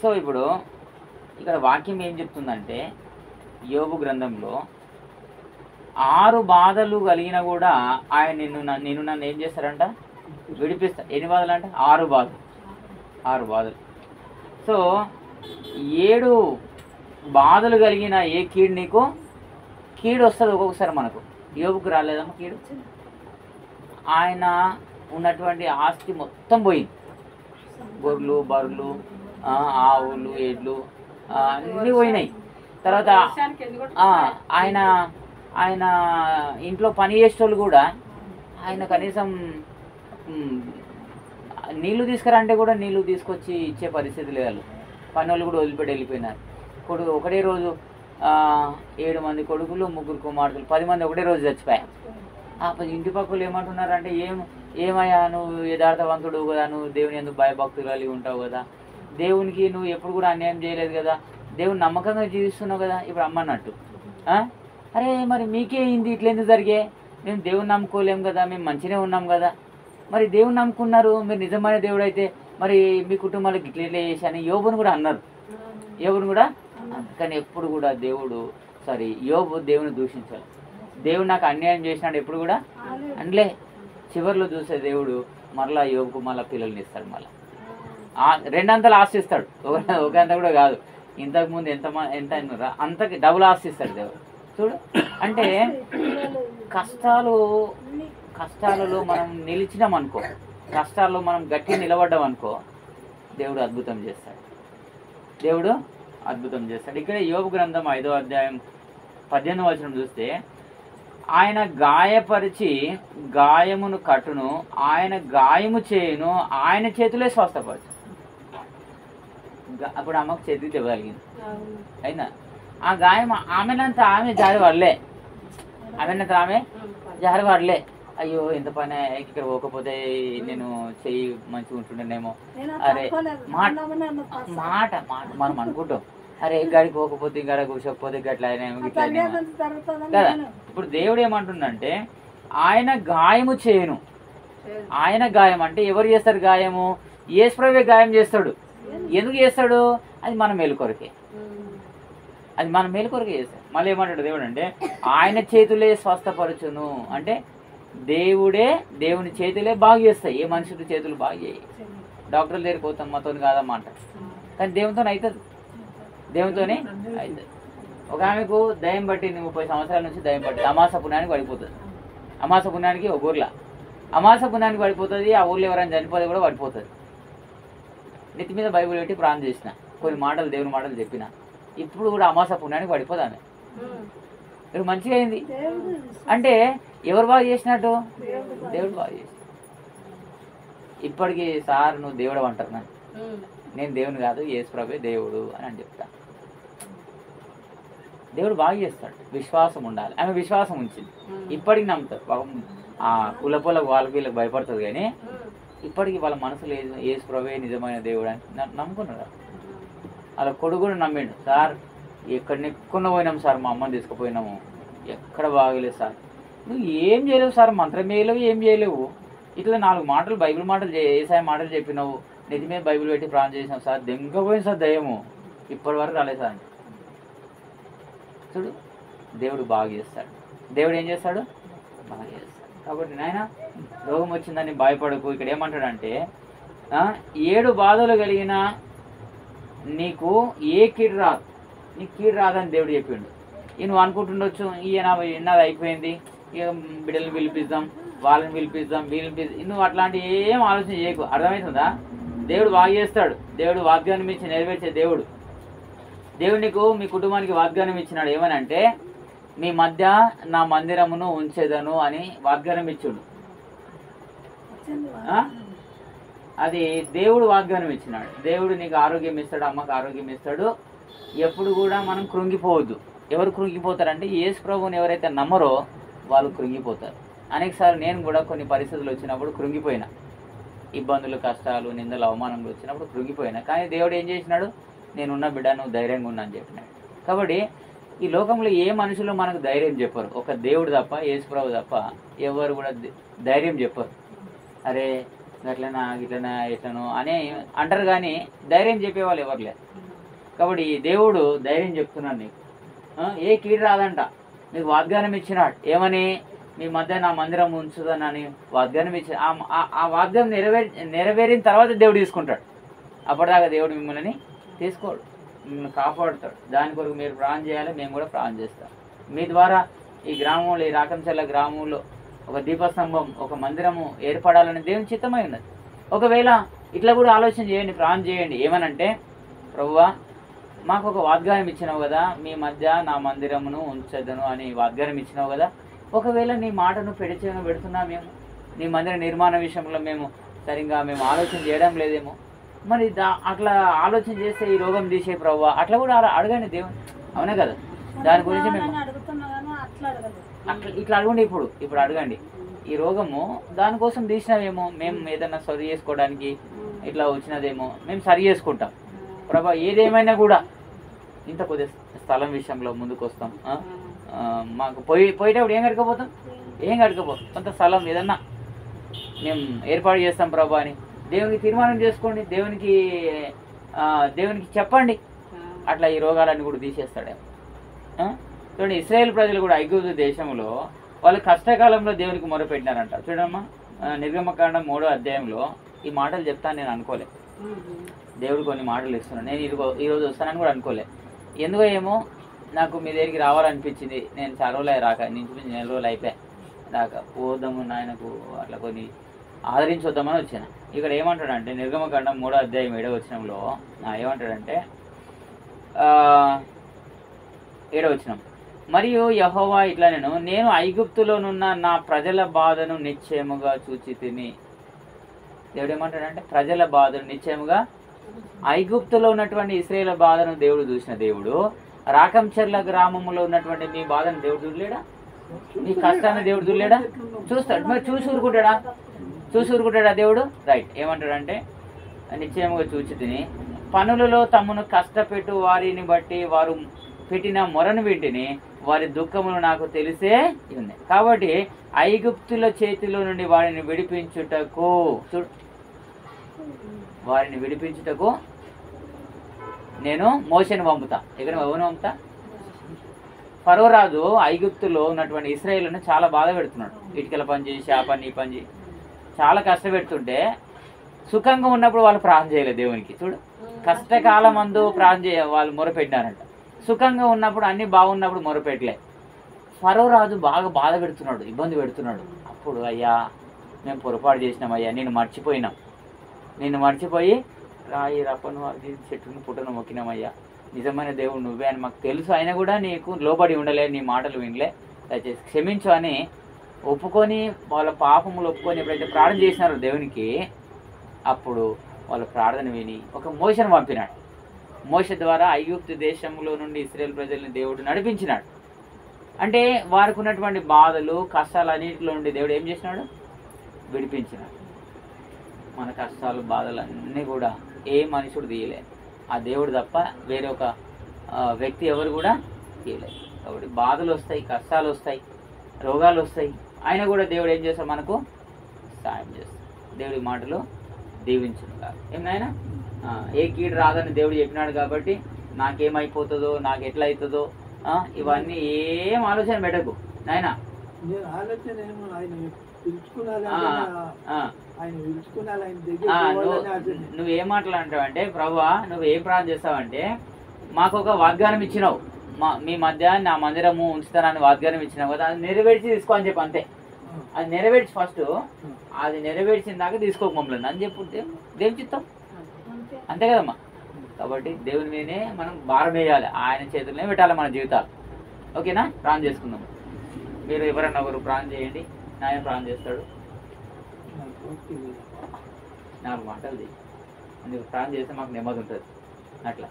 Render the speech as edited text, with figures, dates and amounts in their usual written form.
So ఇప్పుడు ఇక్కడ వాక్యం ఏం చెప్తుందంటే యోబు గ్రంథంలో 6 బాధలు కలిగినా కూడా ఆయన నన్ను ఏం చేస్తారంట, విడిపిస్తా. ఎన్ని బాధలు అంటే 6 బాధలు, 6 బాధలు. సో 7 బాధలు కలిగిన ఏ కీడు నీకు కీడు వస్తుంది ఒక్కొక్కసారి. మనకు యోబుకు రాలేదమ్మా కీడు. ఆయన ఉన్నటువంటి ఆస్తి మొత్తం పోయింది. గొర్రెలు, బర్రెలు, ఆవులు, ఎడ్లు అన్నీ పోయినాయి. తర్వాత ఆయన ఆయన ఇంట్లో పని చేసేటోళ్ళు కూడా ఆయన కనీసం నీళ్లు తీసుకురంటే కూడా నీళ్లు తీసుకొచ్చి ఇచ్చే పరిస్థితి లేదు. పని వాళ్ళు కూడా వదిలిపెట్టి వెళ్ళిపోయినారు. ఒకటే రోజు 7 మంది కొడుకులు, 3 కుమార్తెలు, 10 మంది ఒకటే రోజు చచ్చిపోయారు. ఇంటి పక్కలు ఏమంటున్నారంటే ఏమయ్యా నువ్వు యథార్థవంతుడు కదా, నువ్వు దేవుని ఎందుకు భయభక్తులు కలిగి ఉంటావు కదా, దేవునికి నువ్వు ఎప్పుడు కూడా అన్యాయం చేయలేదు కదా, దేవుని నమ్మకంగా జీవిస్తున్నావు కదా. ఇప్పుడు అమ్మన్నట్టు అరే మరి మీకే అయింది, ఇట్లా ఎందుకు జరిగే, మేము దేవుని నమ్ముకోలేము కదా, మేము మంచిగా ఉన్నాం కదా. మరి దేవుని నమ్ముకున్నారు, మీరు నిజమైన దేవుడు అయితే మరి మీ కుటుంబాలకు ఇట్లా ఇట్లా చేసి అని యోబుని కూడా అన్నారు. యోబుని కూడా కానీ ఎప్పుడు కూడా యోబు దేవుని దూషించాలి. దేవుడు నాకు అన్యాయం చేసినాడు ఎప్పుడు కూడా అండ్లే. చివరిలో చూసే దేవుడు మరలా యోబుకు మళ్ళీ పిల్లల్ని ఇస్తాడు. మళ్ళీ 2 అంతలు ఆశిస్తాడు. ఒక అంత కూడా కాదు, ఇంతకుముందు ఎంత అయినారా అంతకి డబుల్ ఆశిస్తాడు దేవుడు. చూడు అంటే కష్టాలలో మనం నిలిచినాం అనుకో, కష్టాల్లో మనం గట్టిగా నిలబడ్డాం అనుకో, దేవుడు అద్భుతం చేస్తాడు. దేవుడు అద్భుతం చేస్తాడు. ఇక్కడ యోబు గ్రంథం 5వ అధ్యాయం 18వ వచనం చూస్తే, ఆయన గాయపరిచి గాయమును కట్టును, ఆయన గాయము చేయును, ఆయన చేతులే స్వస్థపరచు. అప్పుడు అమ్మకు చేతికి దెబ్బ తగిలింది అయినా ఆ గాయం ఆమెనంత ఆమె జారి పడలే, ఆమె జారి పడలే. అయ్యో ఎంత పని, ఇక్కడ పోకపోతే నేను చెయ్యి మంచిగా ఉంటుండేనేమో. అరే మాట మనం అనుకుంటాం, అరే గడికి పోకపోతే గడ కూర్చోకపోతే గట్లా కదా. ఇప్పుడు దేవుడు ఏమంటుండంటే ఆయన గాయము చేయను. ఆయన గాయం అంటే ఎవరు చేస్తారు గాయము? యేసుప్రభువే గాయం చేస్తాడు. ఎందుకు చేస్తాడు? అది మన మేలు కొరకే, అది మన మేలు కొరకే చేస్తాడు. మళ్ళీ ఏమంటాడు దేవుడు అంటే ఆయన చేతులే స్వస్థపరచును. అంటే దేవుని చేతులే బాగు చేస్తాయి, ఏ మనుషుడి చేతులు బాగు చేయి. డాక్టర్ల దగ్గరికి పోతాం మాతో కాదమ్మా అంటారు, కానీ దేవునితో అవుతుంది, దేవునితోనే అవుతుంది. ఒక ఆమెకు దయ్యం పట్టింది, 30 సంవత్సరాల నుంచి దయ్యం పట్టింది. అమాస పుణ్యానికి పడిపోతుంది. అమాస పుణ్యానికి ఒక ఊర్లో అమాస పుణ్యానికి పడిపోతుంది. ఆ ఊర్లో ఎవరైనా చనిపోతే కూడా పడిపోతుంది. నెత్తి మీద బైబిల్ పెట్టి ప్రార్థన చేసిన, కొన్ని మాటలు దేవుని మాటలు చెప్పిన, ఇప్పుడు కూడా అమాస పుణ్యానికి పడిపోదు ఆమె. ఇప్పుడు మంచిగా అయింది అంటే ఎవరు బాగా చేసినట్టు? దేవుడు బాగా చేసి. ఇప్పటికీ సార్ నువ్వు దేవుడు అంటారు నన్ను, నేను దేవుని కాదు, యేసుప్రభువే దేవుడు అని చెప్తా. దేవుడు బాగా చేస్తాడు. విశ్వాసం ఉండాలి. ఆమె విశ్వాసం ఉంచింది, ఇప్పటికి నమ్ముతారు. ఆ కులపోలకు వాళ్ళకి వీళ్ళకి భయపడుతుంది, కానీ ఇప్పటికీ వాళ్ళ మనసులో యేసుప్రభువే నిజమైన దేవుడు అని నమ్ముకున్నారు. అలా కొడుకు కూడా నమ్మిండు. సార్ ఎక్కడెక్కున్న పోయినాం సార్, మా అమ్మని తీసుకుపోయినాము, ఎక్కడ బాగలేదు సార్. నువ్వు ఏం చేయలేవు సార్, మంత్రం చేయలేవు, ఏం చేయలేవు. ఇట్లా 4 మాటలు బైబిల్ మాటలు ఏసాయ మాటలు చెప్పినావు, నిధి మీద బైబిల్ పెట్టి ప్రార్థన చేసినావు సార్, దెంగపోయింది సార్ దయ్యము, ఇప్పటి వరకు రాలేదు సార్. చూడు దేవుడు బాగా చేస్తాడు. దేవుడు ఏం చేస్తాడు? బాగా చేస్తాడు. కాబట్టి నాయన రోగం వచ్చిందని భయపడకు. ఇక్కడ ఏమంటాడంటే 7 బాధలు కలిగిన నీకు ఏ కీడు రాదు, నీకు కీడు రాదని దేవుడు చెప్పిండు. నువ్వు అనుకుంటుండొచ్చు, ఈయనది అయిపోయింది, ఇక బిడ్డలను పిలిపిద్దాం, వాళ్ళని పిలిపిద్దాం, వీళ్ళని పిలిపిద్దాం, నువ్వు అట్లాంటి ఏం ఆలోచన చేయకు. అర్థమవుతుందా? దేవుడు బాగా చేస్తాడు. దేవుడు వాగ్దానం ఇచ్చి నెరవేర్చే దేవుడు. దేవుడు నీకు మీ కుటుంబానికి వాగ్దానం ఇచ్చినాడు. ఏమనంటే మీ మధ్య నా మందిరమును ఉంచేదను అని వాగ్దానం ఇచ్చుడు. అది దేవుడు వాగ్దానం ఇచ్చినాడు. దేవుడు నీకు ఆరోగ్యం ఇస్తాడు, అమ్మకు ఆరోగ్యం ఇస్తాడు. ఎప్పుడు కూడా మనం కృంగిపోవద్దు. ఎవరు కృంగిపోతారంటే యేసు ప్రభువుని ఎవరైతే నమ్మరో వాళ్ళు కృంగిపోతారు. అనేకసార్లు నేను కూడా కొన్ని పరిస్థితులు వచ్చినప్పుడు కృంగిపోయినా, ఇబ్బందులు, కష్టాలు, నిందలు, అవమానములు వచ్చినప్పుడు కృంగిపోయినా. కానీ దేవుడు ఏం చేసినాడు? నేనున్న బిడ్డ, నువ్వు ధైర్యంగా ఉన్నా అని చెప్పినాడు. కాబట్టి ఈ లోకంలో ఏ మనుషులు మనకు ధైర్యం చెప్పరు, ఒక దేవుడు తప్ప, యేసు ప్రభు తప్ప ఎవరు కూడా ధైర్యం చెప్పరు. అరే గట్లనా గిట్లనా ఎట్లనో అని అంటారు, కానీ ధైర్యం చెప్పేవాళ్ళు ఎవరు లేరు. కాబట్టి దేవుడు ధైర్యం చెప్తున్నాను నీకు, ఏ కీడు రాదంట. మీకు వాగ్దానం ఇచ్చినాడు, ఏమని? మీ మధ్య నా మందిరం ఉంచుదనని వాగ్దానం ఇచ్చి ఆ వాగ్దానం నెరవేరిన తర్వాత దేవుడు తీసుకుంటాడు. అప్పటిదాకా దేవుడు మిమ్మల్ని తీసుకోడు, మిమ్మల్ని కాపాడుతాడు. దాని కొరకు మీరు ప్రాణం చేయాలి, మేము కూడా ప్రాణం చేస్తాం. మీ ద్వారా ఈ గ్రామంలో, ఈ రాకంచర్ల గ్రామంలో ఒక దీపస్తంభం, ఒక మందిరము ఏర్పడాలని దేవుని చిత్తమై ఉన్నది. ఒకవేళ ఇట్లా కూడా ఆలోచన చేయండి, ప్రాణం చేయండి. ఏమనంటే, ప్రభువా మాకు ఒక వాగ్దానం ఇచ్చినావు కదా, మీ మధ్య నా మందిరమును ఉంచదను అని వాగ్దానం ఇచ్చినావు కదా. ఒకవేళ నీ మాటను పెడుతున్నా మేము, నీ మందిర నిర్మాణ విషయంలో మేము సరిగ్గా ఆలోచన చేయడం లేదేమో, మరి అట్లా ఆలోచన చేస్తే ఈ రోగం తీసే ప్రభువా, అట్లా కూడా అడగండి దేవుని. అవునే కదా? దాని గురించి మేము ఇట్లా అడగండి, ఇప్పుడు అడగండి. ఈ రోగము దానికోసం తీసినావేమో, మేము ఏదన్నా సరి చేసుకోవడానికి ఇట్లా వచ్చినదేమో, మేము సరి చేసుకుంటాం ప్రభా. ఏదేమైనా కూడా ఇంత కొద్ది స్థలం విషయంలో ముందుకు వస్తాం. మాకు పోయేటప్పుడు ఏం కడకపోతాం, కొంత స్థలం ఏదన్నా మేము ఏర్పాటు చేస్తాం ప్రభా అని దేవునికి తీర్మానం చేసుకోండి, దేవునికి చెప్పండి. అట్లా ఈ రోగాలన్నీ కూడా తీసేస్తాడేమో. చూడండి, ఇశ్రాయేల్ ప్రజలు కూడా ఐగుప్తు దేశంలో వాళ్ళు కష్టకాలంలో దేవునికి మొరపెట్టినారంట. చూడమ్మా, నిర్గమకాండం 3వ అధ్యాయంలో ఈ మాటలు చెప్తాను నేను అనుకోలే. దేవుడు కొన్ని మాటలు ఇస్తున్నాను, నేను ఈరోజు వస్తానని కూడా అనుకోలే. ఎందుకో ఏమో నాకు మీ దగ్గరికి రావాలనిపించింది. నేను చాలా రోజులు రాక, నుంచి 4 రోజులు అయిపోయా రాక, పోదాము నాయనకు అట్లా కొన్ని ఆదరించొద్దామని వచ్చాను. ఇక్కడ ఏమంటాడంటే నిర్గమకాండం 3వ అధ్యాయం 7వ వచనంలో ఏమంటాడంటే 7వ వచనం, మరియు యెహోవా ఇట్లా నేను ఐగుప్తులోనున్న నా ప్రజల బాధను నిశ్చయముగా చూచి తిని. దేవుడు ఏమంటాడంటే ప్రజల బాధను నిశ్చయముగా, ఐగుప్తులో ఉన్నటువంటి ఇశ్రాయేల్ బాధను దేవుడు చూసిన దేవుడు రాకంచర్ల గ్రామంలో ఉన్నటువంటి మీ బాధను దేవుడు చూడలేడా? మీ కష్టాన్ని దేవుడు చూడలేడా? చూస్తాడు. మరి చూసి ఊరుకుంటాడా దేవుడు? రైట్. ఏమంటాడంటే నిశ్చయముగా చూచి తిని పనులలో తమను కష్టపెట్టు వారిని బట్టి వారు పెట్టిన మొరను వింటిని, వారి దుఃఖములు నాకు తెలిసే ఉంది. కాబట్టి ఐగుప్తుల చేతిలో నుండి వారిని విడిపించుటకు నేను మోషేను పంపుతా. ఇక్కడ ఎవరిని పంపుతా? ఫరో రాజు ఐగుప్తులో ఉన్నటువంటి ఇశ్రాయేలును చాలా బాధ పెడుతున్నాడు. ఇటుకల పని చేసి, ఆ పని ఈ పని చేసి చాలా కష్టపెడుతుంటే, సుఖంగా ఉన్నప్పుడు వాళ్ళు ప్రార్థన చేయలేదు దేవునికి. చూడు, కష్టకాలం అందు వాళ్ళు మొరపెట్టినారంట. సుఖంగా ఉన్నప్పుడు, అన్నీ బాగున్నప్పుడు మొరపెట్టలే. ఫరో రాజు బాగా బాధ పెడుతున్నాడు, ఇబ్బంది పెడుతున్నాడు. అప్పుడు అయ్యా మేము పొరపాటు చేసినామయ్యా, నిన్ను మర్చిపోయి రాయి రప్పను చెట్టును పుట్టను మొక్కినామయ్యా, నిజమైన దేవుడు నువ్వే అని మాకు తెలుసు, అయినా కూడా నీకు లోబడి ఉండలే, నీ మాటలు వినలే, దయచేసి క్షమించు అని ఒప్పుకొని, వాళ్ళ పాపములు ఒప్పుకొని ఎప్పుడైతే ప్రార్థన చేసినారో దేవునికి, అప్పుడు వాళ్ళ ప్రార్థన విని ఒక మోషను పంపినాడు. మోషే ద్వారా ఐగుప్తు దేశంలో నుండి ఇశ్రాయేల్ ప్రజల్ని దేవుడు నడిపించినాడు. అంటే వారికి ఉన్నటువంటి బాధలు కష్టాలన్నింటిలో నుండి దేవుడు ఏం చేసినాడు? విడిపించినాడు. మన కష్టాలు బాధలు అన్నీ కూడా ఏ మనుషుడు తీయలే, ఆ దేవుడు తప్ప వేరే ఒక వ్యక్తి ఎవరు కూడా తీయలేదు. కాబట్టి బాధలు వస్తాయి, కష్టాలు వస్తాయి, రోగాలు వస్తాయి, అయినా కూడా దేవుడు ఏం చేస్తాడు? మనకు సాయం చేస్తాడు. దేవుడి మాటలు దీవించును కాదు. ఏమైనా ఏ కీడు రాదని దేవుడు చెప్పినాడు కాబట్టి నాకేమైపోతుందో, నాకు ఎట్లా అవుతుందో, ఇవన్నీ ఏం ఆలోచన పెట్టకు నాయన. నువ్వేం మాట్లాడంటావంటే, ప్రభువా నువ్వు ఏం ప్రార్థన చేస్తావంటే, మాకు ఒక వాగ్దానం ఇచ్చినావు, మీ మధ్య నా మందిరము ఉంచుతానని వాగ్దానం ఇచ్చినావు కదా, అది నెరవేర్చి తీసుకో అని చెప్పి. అంతే, అది నెరవేర్చి ఫస్ట్, అది నెరవేర్చిన దాకా తీసుకోక మమ్మల్ని అని చెప్పుంటే దేవుని చిత్తం. అంతే కదమ్మా. కాబట్టి దేవుని మీదనే మనం భారం వేయాలి, ఆయన చేతుల్లోనే పెట్టాలి మన జీవితాలు. ఓకేనా? ప్రార్థన చేసుకుందాం. మీరు ఎవరన్నా ఒకరు ప్రార్థన చేయండి, నాయన ప్రార్థన చేస్తాడు. 4 మాటలు అందుకు ప్రార్థన చేస్తే మాకు నెమ్మది ఉంటుంది. అట్లా